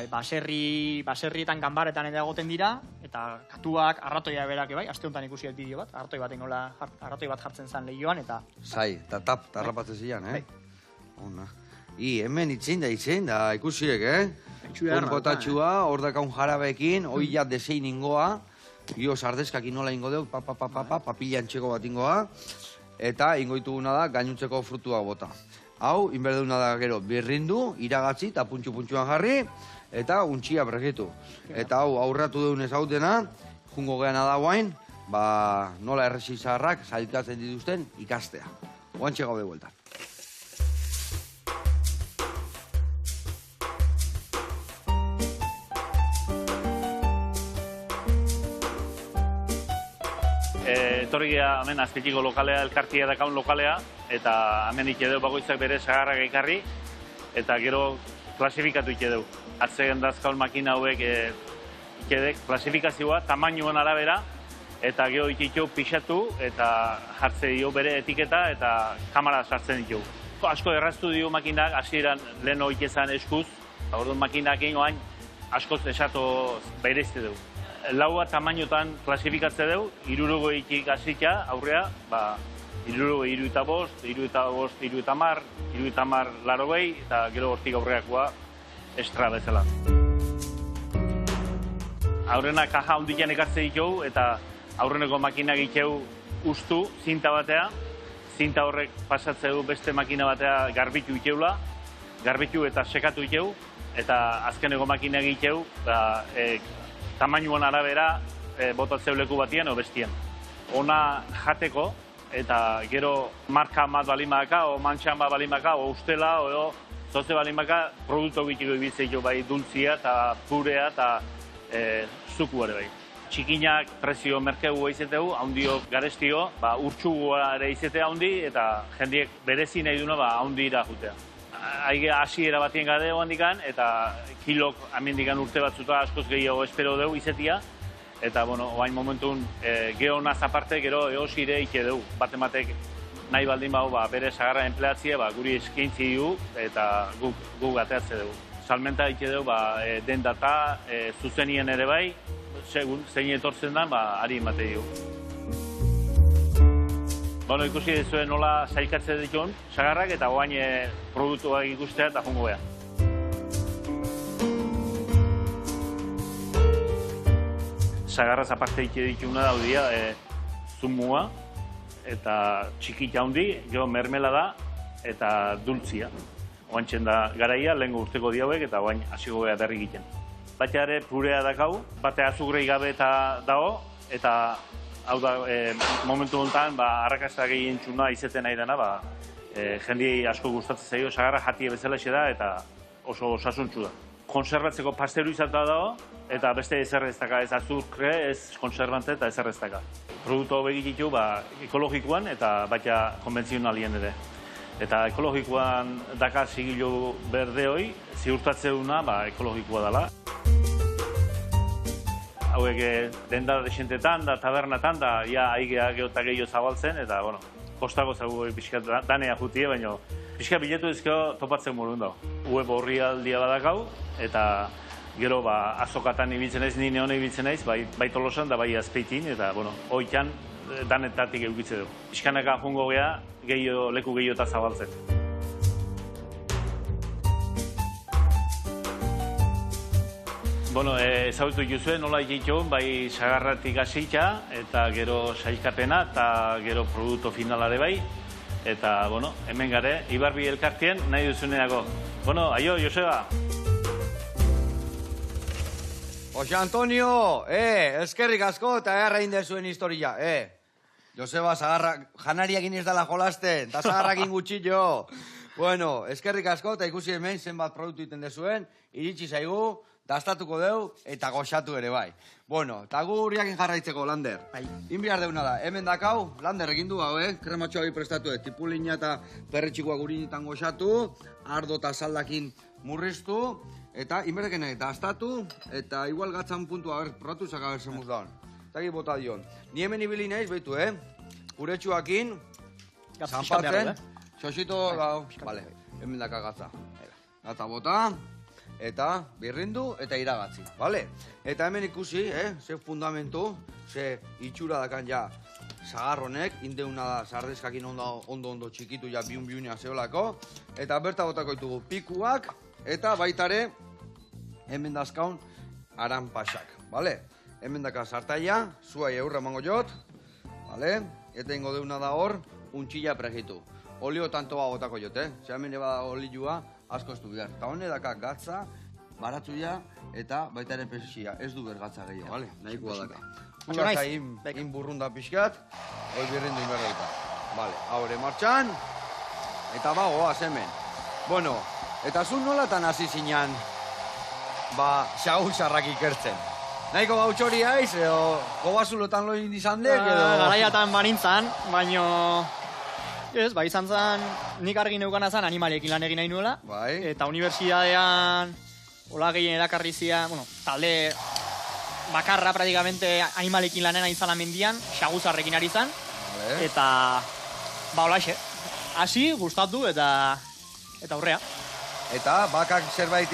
baserrietan ganbaretan eta egoten dira, eta katuak, arratoia berak, bai, aste honetan ikusi bideo bat, arratoi bat jartzen zen lehioan, eta... Zai, eta harrapatzen zian, Ona. Hemen itzen da, ikusiek, Botatxua, hor dakaun jarabekin, hoi ja desein ingoa, sardeskak inola ingo deu, papila antxeko bat ingoa, eta ingoituguna da gainuntzeko frutua bota. Hau, inberduna da gero, birrindu, iragatzi eta puntxu-puntxuan jarri, eta untxia pregitu. Eta hau, aurratu deunez hau dena, jungo geana da guain, nola errezizarrak zailkatzen dituzten ikastea. Oantxe gaude bueltan. Etorri geha hemen azpitiko lokalea, elkartia dakaun lokalea, eta hemen ikideu bakoitzak bere sagarrak ekarri, eta gero klasifikatu ikideu. Atzegen dazkaun makina hauek ikidek klasifikazioa, tamainuan arabera, eta gero ikitxeu pixatu, eta jartze dio bere etiketa, eta kamara sartzen ditu. Asko erraztu dio makinak, hasieran lehen hori ezan eskuz, orduan makinak egin askoz esatu beirezte dugu. Laua tamainotan klasifikatze dugu, 60-tik hasita aurrea, 60, 65, 70, 80, eta gero hortik aurreakoa estra bezala. Aurrena kaja hondikan ekartze ditugu, eta aurreneko makinak itxeu ustu, zinta batea, zinta horrek pasatze du beste makina batea garbitu itxeula, garbitu eta sekatu itxeu, eta azkeneko makinak itxeu, tamainuan arabera botatzeu leku batien o bestien. Ona jateko, eta gero marka bat balimaka, o mantxan bat balimaka, o ustela, o zoze balimaka, produktu bitiko ibitzeko bai dultzia, eta purea, eta zuku ere bai. Txikinak prezio merkegu izetegu, haundio garestio, urtsugoa ere izetea haundi, eta jendiek berezi nahi duna haundira jutea. Haige hasiera batien gade handikan, eta kilok amendikan urte batzuta askoz gehiago espero dugu izetia, eta, oain momentun geonaz aparte, gero eosire ike dugu. Batematek nahi baldin bau bere sagarra empleatzia, guri eskaintzi dugu, eta guk ateatze dugu. Salmenta ike dugu den data, zuzenien ere bai, zein etortzen den, ari emate dugu. Ikusi dizuen nola zailkatze dituen sagarrak eta oain produktuak ikustea eta jongo beha. Sagarraz aparte dituna daudia zumua eta txikita handi, gero mermelada eta dultzia. Oantxen da garaia, lehenko urteko diauek eta oain hasiko beha berri egiten. Baita ere purea dakau, bate azugrei gabe eta dago, eta hau da, momentu honetan, arrakasta gehien txuna izeten nahi dena, jendiei asko gustatzen zaio, sagarra jatie bezala da eta oso osasuntsu da. Konserbatzeko pasteurizatuta dago, eta beste ezerreztaka, ez azukre, ez konserbante eta ezerreztaka. Produktu hau egititu, ekologikoan eta baita konbentzionalien ere. Eta ekologikoan daka zigilu berde hoi, ziurtatzeuna ekologikoa dela. Hauek denda desentetan, da tabernatan, da ia aigea geota gehiago zabaltzen, eta, kostako zagu pixka danea jutie, baina pixka biletu dizkeo topatzen morun dago. Web horri aldia badakau, eta gero azokatan ibiltzen naiz, nire hone ibiltzen naiz, bai Tolosan da bai Azpeitin, eta, hoitan danetatik eukitze dugu. Pixkanaka jungo geha, leku gehiota zabaltzen. Ezagutu dituzuen, nola egituen, bai sagarratik hasita, eta gero sailkapena, eta gero produktu finalare bai. Eta, hemen gare, Ibarbi elkartien nahi duzuneako. Aio, Joseba! Jose Antonio, eskerrik asko eta errain dezuen historia, Joseba, janariak iniz dela jolasten, eta sagarrakin gutxillo. Bueno, eskerrik asko eta ikusi hemen zenbat produktu iten dezuen, iritsi zaigu, dastatuko deu eta goxatu ere bai. Bueno, eta gu hurriakin jarraitzeko, Lander. Inbiar deuna da, hemen dakau, Lander egin du hau, krematxoa bi prestatu, tipulina eta perretxikoa gurinitan goxatu, ardo eta saldakin murriztu, eta inberdeken nahi, dastatu, eta igual gatzan puntua, probatu zaka berzen muz daun. Eta gi bota dion. Ni hemen ibili naiz, behitu, Uretxuakin, zanpatzen, xosito gau, bale, hemen daka gatza. Gatza bota, eta birrindu eta iragatzi, bale? Eta hemen ikusi, ze fundamentu, ze itxura dakan ja sagar honek, indeuna da sardezkakin ondo txikitu ja biun-biunia zeolako, eta berta botako ditugu pikuak, eta baitare, hemen dazkaun, aran pasak, bale? Hemen daka sartaia, zuai eurra emango jot, bale? Eta ingo deuna da hor, untxilla pregitu. Olio tantoa botako jot, Zer hemen eba olioa asko ez du behar. Eta hone daka gatza, baratzuia, eta baitare pesia. Ez du bergatza gehiago, bale? Nahikoa daka. Zula zain burrunda pixkat, hoi birrindu inberreita. Bale, haure martxan, eta goaz hemen. Bueno, eta zu nolatan hasi zinean, xagusarrak ikertzen. Nahiko gautxori haiz, edo gobazulotan loin izan dek, edo... Garaiatan banintzan, baino... Ez, izan zen, nik argi neukana zen animaliekin lan egin nahi nuela. Eta unibertsitatean, hola gehien erakarrizia, talde bakarra praktikamente animaliekin lanena izan amendian, xaguzarrekin ari zen. Eta, holaxe, hasi, gustatu eta aurrea. Eta, bakak zerbait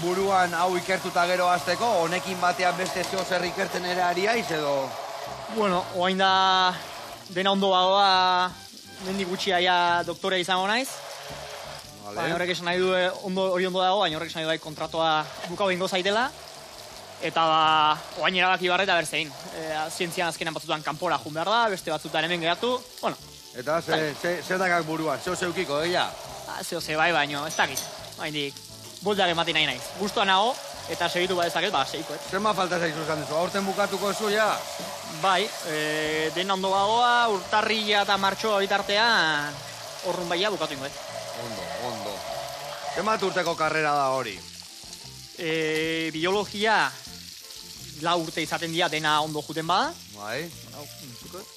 buruan hau ikertuta gero azteko, honekin batean beste zeo zer ikertzen ere ari haiz, edo... Bueno, oain da dena ondo bagoa, mendik gutxia ja doktorea izango naiz. Baina horrek esan nahi du hori ondo dago, baina horrek esan nahi du kontratoa bukau ingo zaitela. Eta oain erabaki barreta berzein. Zientzian azkenan batzutan kanpora jun behar da, beste batzutan hemen geratu. Bueno. Eta zer dakak buruan, zeo zeukiko, egia? Zeo ze bai, baina ez dakit. Baindik, bultak ematen nahi naiz. Guztua nago, eta segitu badezaket, segiko. Zer ma falta zaizu esan duzu, aurten bukatuko zu, ja? Bai, dena ondo bagoa, urtarrila eta martxoa horitartean, horrun baia bukatu ingoet. Ondo. Zer urteko karrera da hori? Biologia, 4 urte izaten dira dena ondo juten bada. Bai.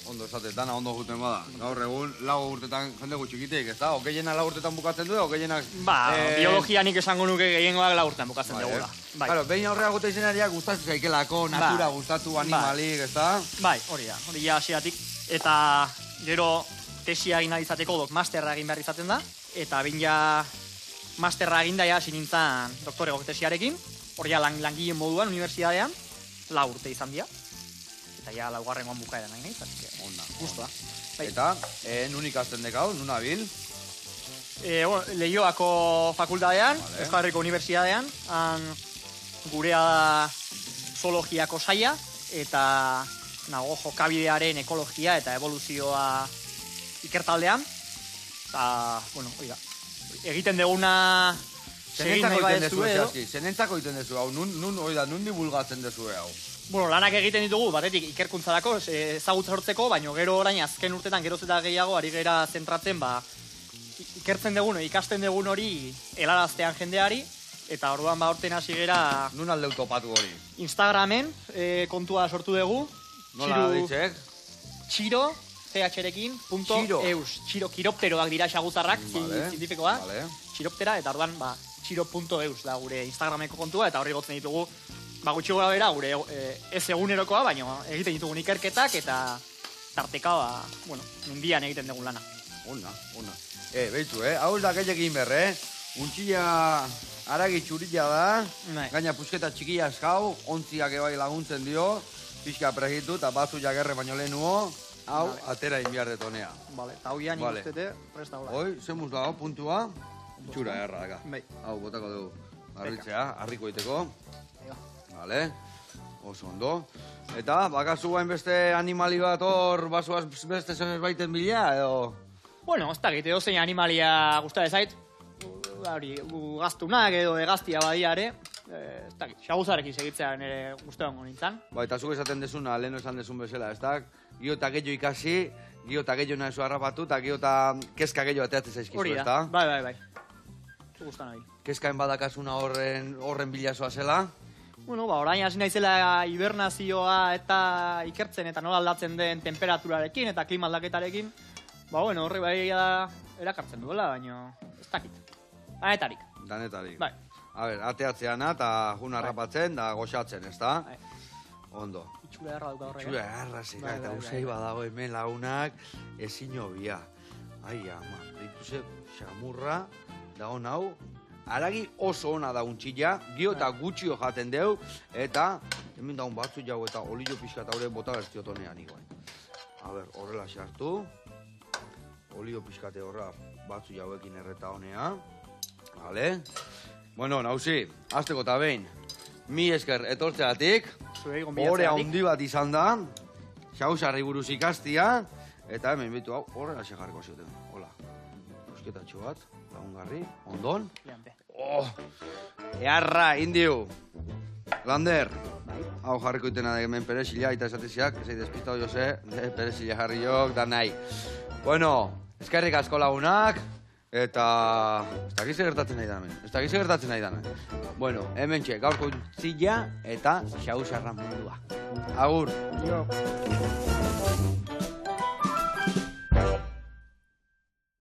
Ondo esaten, dana ondo juten bada. Gaur egun, 4 urtetan jende gutxikitek, ez da? Okeiena 4 urtetan bukatzen du, okeienak... Biologia nik esango nuke gehiengoak 4 urtetan bukatzen dugula. Claro, behin aurrera gute izenariak gustatu zaikelako, natura gustatu, animalik, ez da? Bai, hori ja hasieratik. Eta gero tesia egin izateko masterra egin behar izaten da. Eta behin ja masterra egin da hasi nintzen doktorego tesiarekin. Hori ja langileen moduan, unibertsitatean, 4 urte izan dira. Eta ja laugarrengoan bukaeran nahi nahiz, así que... Gustua. Eta, nun ikasten dekau, nun abil? Leioako fakultatean, Euskal Herriko Unibertsitatean, gurea da zoologiako saia, eta nago jokabidearen ekologia eta evoluzioa ikertaldean. Eta, hori da. Egiten duguna... Zenentzako egiten dezu hau, nun divulgatzen dezu hau? Lanak egiten ditugu, batetik ikerkuntzarako, ezagutza sortzeko, baina gero orain azken urtetan geroz eta gehiago ari gera zentratzen, ikertzen dugun, ikasten dugun hori helaraztean jendeari, eta orduan horten hasi gera... Nun aldeu topatu hori? Instagramen kontua sortu dugu. Nola ditzek? Txiro, CH-rekin, .eus. Txiro, kiropteroak dira xaguzarrak, zientifikoa. Txiroptera, eta orduan, txiro.eus da gure Instagrameko kontua, eta horri gotzen ditugu gutxi gora bera, gure ez egunerokoa, baina egiten ditugun ikerketak eta tarteka, mundian egiten dugun lana. Ona. Behitu, hau da gehiagin berre, untxilla aragi txurilla da, gaina pusketa txikia eskau, ontziak ebai laguntzen dio, pixka pregitu eta batzu jagerre baino lehenuo, hau atera inbiar detonea. Eta hau ian ikustete, presta hola. Hoi, zemuz da, puntua, txura erra daka. Hau, botako dugu, arritzea, harriko iteko. Vale, oso ondo. Eta, bakazu guain beste animali bat hor, basuaz beste zenez baiten bila, edo? Bueno, ez dakit, edo zein animalia guztare zait, gaztunak edo egaztia badiare, ez dakit, xaguzarekin segitzean ere guztean nintzen. Eta zuk esaten desuna, leheno esan desun bezala, ez da? Gio eta gehiago ikasi, gio eta gehiago nahi zu harrapatu, eta gio eta kezka gehiago ateatzen zaizkizu, ez da? Bai. Guztan nahi. Kezkaen badakasuna horren bilazoa zela? Orain hasi naizela hibernazioa eta ikertzen eta nola aldatzen den temperaturarekin eta klima aldaketarekin, horre bai erakartzen duela, baina ez dakit. Danetarik. Bai. Ateatzeana eta jun harrapatzen da goxatzen, ez da? Ondo. Itxura erra duka horrega. Itxura erra zika, eta usai badago hemen lagunak ezin hobia. Ai, ama, dituse xamurra, dago nau, aragi oso ona da untxilla, gio eta gutxio jaten deu, eta hemen daun batzu jau eta olio pixka eta hori bota bertziotonean igual. A ber, horrela sartu. Olio pixkate horra batzu jauekin erreta honea. Vale. Bueno, nauzi, azteko eta behin. Mi esker etortzeatik. Hore handi bat izan da. Xausarri buruz ikastia. Eta hemen bitu hau horrela jarriko zioten. Hola. Busketatxo bat, lagungarri, ondon. Oh, earra, indio. Lander. Hau jarriko itena da hemen perezila eta esateziak. Ezei despistau jose, perezila jarri jok, da nahi. Bueno, eskerrik asko lagunak. Eta... ez dakiz gertatzen nahi da hemen. Ez dakiz gertatzen nahi da hemen. Bueno, hemen txek, gaurko zila eta xausarra mundua. Agur. Jo.